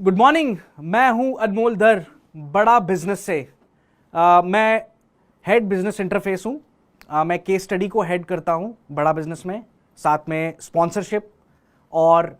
Good morning. मैं हूं अनमोल दर, बड़ा बिजनेस से। मैं हेड बिजनेस इंटरफेस हूं। मैं केस स्टडी को हेड करता हूं बड़ा बिजनेस में, साथ में स्पॉन्सरशिप और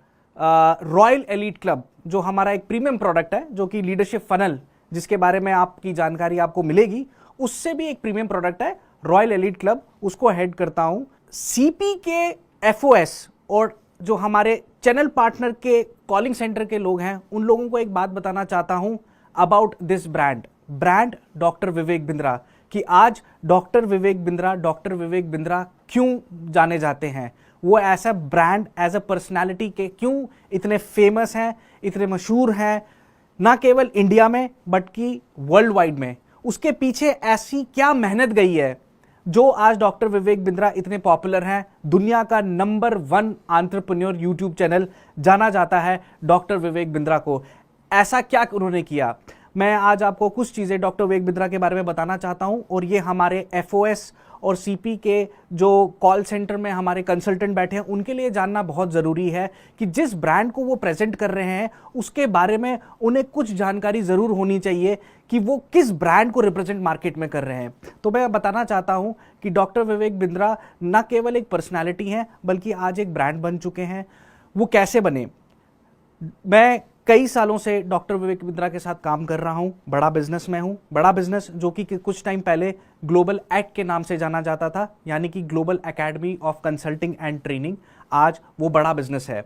रॉयल एलीट क्लब जो हमारा एक प्रीमियम प्रोडक्ट है, जो कि लीडरशिप फनल, जिसके बारे में आपकी जानकारी आपको मिलेगी, उससे भी एक प्रीमियम प्रोडक्ट है रॉयल एलीट क्लब, उसको हेड करता हूं। सीपी के एफओएस और जो हमारे चैनल पार्टनर के कॉलिंग सेंटर के लोग हैं, उन लोगों को एक बात बताना चाहता हूं about this brand doctor Vivek Bindra, कि आज डॉक्टर विवेक बिंद्रा क्यों जाने जाते हैं। वो ऐसा ब्रांड एज अ पर्सनालिटी के क्यों इतने फेमस हैं, इतने मशहूर हैं, ना केवल इंडिया में बट कि वर्ल्ड वाइड में। उसके पीछे ऐसी क्या मेहनत गई है जो आज डॉक्टर विवेक बिंद्रा इतने पॉपुलर हैं। दुनिया का नंबर 1 एंटरप्रेन्योर यूट्यूब चैनल जाना जाता है डॉक्टर विवेक बिंद्रा को। ऐसा क्या उन्होंने किया, मैं आज आपको कुछ चीज़ें डॉक्टर विवेक बिंद्रा के बारे में बताना चाहता हूं। और ये हमारे एफओएस और सीपी के जो कॉल सेंटर में हमारे कंसल्टेंट बैठे हैं, उनके लिए जानना बहुत ज़रूरी है कि जिस ब्रांड को वो प्रेजेंट कर रहे हैं उसके बारे में उन्हें कुछ जानकारी ज़रूर होनी चाहिए कि वो किस ब्रांड को रिप्रेजेंट मार्केट में कर रहे हैं। तो मैं बताना चाहता हूं कि डॉक्टर विवेक बिंद्रा न केवल एक पर्सनैलिटी हैं बल्कि आज एक ब्रांड बन चुके हैं। वो कैसे बने? मैं कई सालों से डॉक्टर विवेक बिंद्रा के साथ काम कर रहा हूं, बड़ा बिजनेस में हूं। बड़ा बिजनेस जो कि कुछ टाइम पहले ग्लोबल एक्ट के नाम से जाना जाता था, यानी कि global academy of consulting and training, आज वो बड़ा बिजनेस है।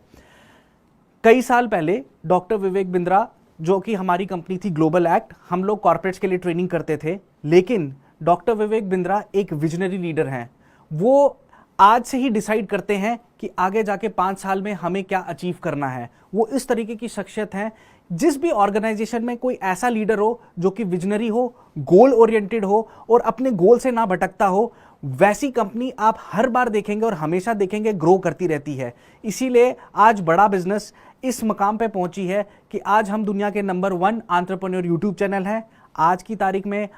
कई साल पहले डॉक्टर विवेक बिंद्रा, जो कि हमारी कंपनी थी ग्लोबल एक्ट, हम लोग कॉर्पोरेट्स के लिए ट्रेनिंग करते थे। लेकिन डॉक्टर विवेक बिंद्रा एक विजनरी लीडर हैं। वो आज से ही डिसाइड करते हैं कि आगे जाके 5 साल में हमें क्या अचीव करना है। वो इस तरीके की शख्सियत हैं। जिस भी ऑर्गेनाइजेशन में कोई ऐसा लीडर हो जो कि विजनरी हो, गोल ओरिएंटेड हो और अपने गोल से ना भटकता हो, वैसी कंपनी आप हर बार देखेंगे और हमेशा देखेंगे ग्रो करती रहती है। इसीलिए आज बड़ा बिजनेस इस मकाम पे पहुंची है कि आज हम दुनिया के नंबर 1 एंटरप्रेन्योर यूट्यूब चैनल हैं। आज की तारीख में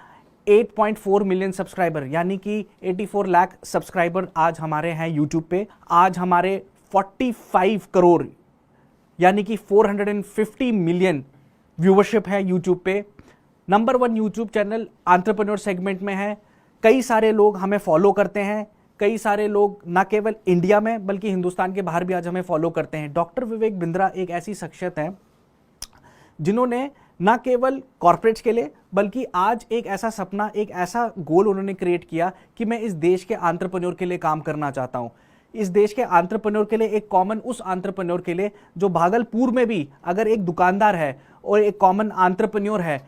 8.4 मिलियन सब्सक्राइबर, यानी कि 84 लाख सब्सक्राइबर आज हमारे हैं यूट्यूब पे। आज हमारे 45 करोड़ यानी कि 450 मिलियन व्यूवरशिप है यूट्यूब पे। Number 1 YouTube channel entrepreneur segment में है। कई सारे लोग हमें फॉलो करते हैं, कई सारे लोग ना केवल इंडिया में बल्कि हिंदुस्तान के बाहर भी आज हमें फॉलो करते हैं। डॉक्टर विवेक बिंद्रा एक ऐसी शख्सियत है जिन्होंने ना केवल कॉर्पोरेट्स के लिए बल्कि आज एक ऐसा सपना, एक ऐसा गोल उन्होंने क्रिएट किया कि मैं इस देश के एंटरप्रेन्योर के लिए काम करना चाहता हूं। इस देश के एंटरप्रेन्योर के लिए, एक कॉमन उस एंटरप्रेन्योर के लिए जो भागलपुर में भी अगर एक दुकानदार है और एक कॉमन एंटरप्रेन्योर है,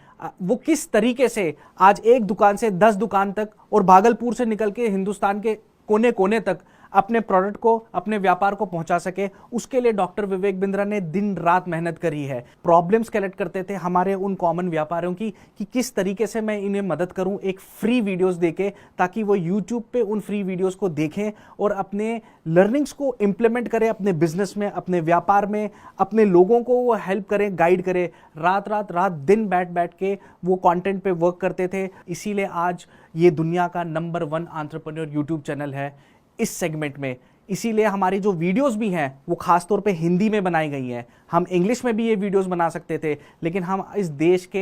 वो किस तरीके से आज एक दुकान से 10 दुकान तक और भागलपुर से निकल के हिंदुस्तान के कोने कोने तक अपने प्रोडक्ट को, अपने व्यापार को पहुंचा सके, उसके लिए डॉक्टर विवेक बिंद्रा ने दिन रात मेहनत करी है। प्रॉब्लम्स कलेक्ट करते थे हमारे उन कॉमन व्यापारियों की कि किस तरीके से मैं इन्हें मदद करूं एक फ्री वीडियोस देके, ताकि वो यूट्यूब पे उन फ्री वीडियोस को देखें और अपने लर्निंग्स को इंप्लीमेंट करें अपने बिजनेस में, अपने व्यापार में, अपने लोगों को वो हेल्प करें, गाइड करें। रात दिन बैठ के वो कंटेंट पे वर्क करते थे। इसीलिए आज ये दुनिया का नंबर 1 एंटरप्रेन्योर यूट्यूब चैनल है इस सेगमेंट में। इसीलिए हमारी जो वीडियोस भी हैं वो खास तौर पे हिंदी में बनाई गई हैं। हम इंग्लिश में भी ये वीडियोस बना सकते थे, लेकिन हम इस देश के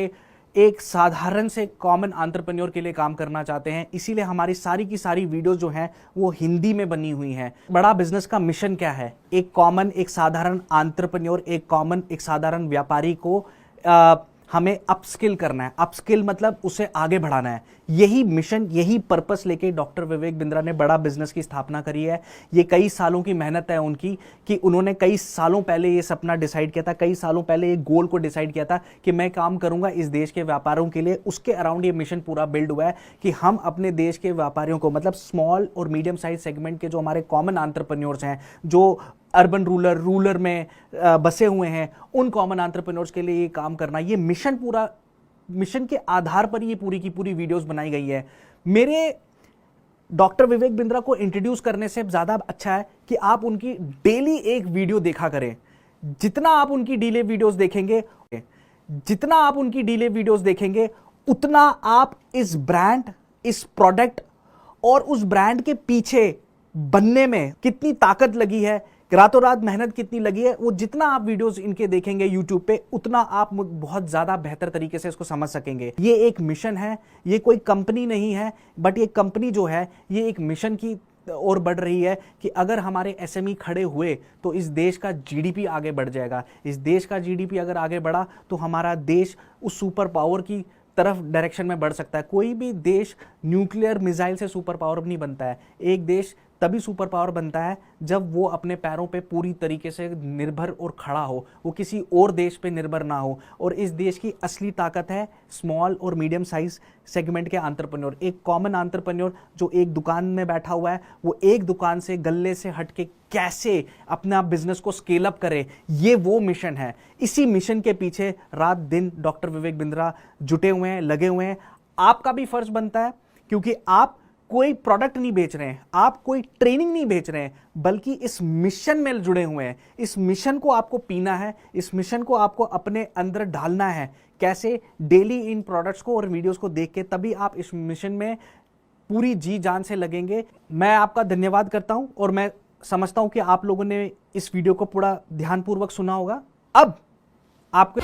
एक साधारण से कॉमन एंटरप्रेन्योर के लिए काम करना चाहते हैं। इसीलिए हमारी सारी की सारी वीडियोस जो हैं वो हिंदी में बनी हुई हैं। बड़ा बिजनेस का मिशन क्या है? एक कॉमन, एक साधारण एंटरप्रेन्योर, एक साधारण व्यापारी को हमें अपस्किल करना है। अपस्किल मतलब उसे आगे बढ़ाना है। यही मिशन, यही पर्पस लेके डॉक्टर विवेक बिंद्रा ने बड़ा बिजनेस की स्थापना करी है। ये कई सालों की मेहनत है उनकी कि उन्होंने कई सालों पहले ये सपना डिसाइड किया था, कई सालों पहले ये गोल को डिसाइड किया था कि मैं काम करूंगा इस देश के व्यापारियों के लिए। उसके अराउंड ये मिशन पूरा बिल्ड हुआ है कि हम अपने देश के व्यापारियों को, मतलब स्मॉल और मीडियम साइज सेगमेंट के जो हमारे कॉमन एंटरप्रेन्योर्स हैं, जो अर्बन रूरल में बसे हुए हैं, उन कॉमन एंटरप्रेन्योर्स के लिए ये काम करना, ये मिशन के आधार पर ये पूरी की पूरी वीडियोस बनाई गई है। मेरे डॉक्टर विवेक बिंद्रा को इंट्रोड्यूस करने से ज्यादा अच्छा है कि आप उनकी डेली एक वीडियो देखा करें। जितना आप उनकी डेली वीडियोस देखेंगे उतना आप इस ब्रांड, इस प्रोडक्ट और उस ब्रांड के पीछे बनने में कितनी ताकत लगी है, रातों रात मेहनत कितनी लगी है, वो जितना आप वीडियोस इनके देखेंगे यूट्यूब पे उतना आप बहुत ज्यादा बेहतर तरीके से इसको समझ सकेंगे। ये एक मिशन है, ये कोई कंपनी नहीं है, बट ये कंपनी जो है ये एक मिशन की और बढ़ रही है कि अगर हमारे एसएमई खड़े हुए तो इस देश का जीडीपी आगे बढ़ जाएगा। इस देश का जीडीपी अगर आगे बढ़ा तो हमारा देश उस सुपर पावर की तरफ डायरेक्शन में बढ़ सकता है। कोई भी देश न्यूक्लियर मिसाइल से सुपर पावर नहीं बनता है। एक देश तभी सुपर पावर बनता है जब वो अपने पैरों पे पूरी तरीके से निर्भर और खड़ा हो, वो किसी और देश पे निर्भर ना हो। और इस देश की असली ताकत है स्मॉल और मीडियम साइज सेगमेंट के एंटरप्रेन्योर। एक कॉमन एंटरप्रेन्योर जो एक दुकान में बैठा हुआ है, वो एक दुकान से गल्ले से हट के कैसे अपना बिजनेस को स्केल अप करे, ये वो मिशन है। इसी मिशन के पीछे रात दिन डॉक्टर विवेक बिंद्रा जुटे हुए हैं, लगे हुए हैं। आपका भी फर्ज बनता है, क्योंकि आप कोई प्रोडक्ट नहीं बेच रहे हैं, आप कोई ट्रेनिंग नहीं बेच रहे हैं, बल्कि इस मिशन में जुड़े हुए हैं। इस मिशन को आपको पीना है, इस मिशन को आपको अपने अंदर डालना है। कैसे? डेली इन प्रोडक्ट्स को और वीडियोस को देख के, तभी आप इस मिशन में पूरी जी जान से लगेंगे। मैं आपका धन्यवाद करता हूं और मैं समझता हूं कि आप लोगों ने इस वीडियो को पूरा ध्यानपूर्वक सुना होगा। अब आपको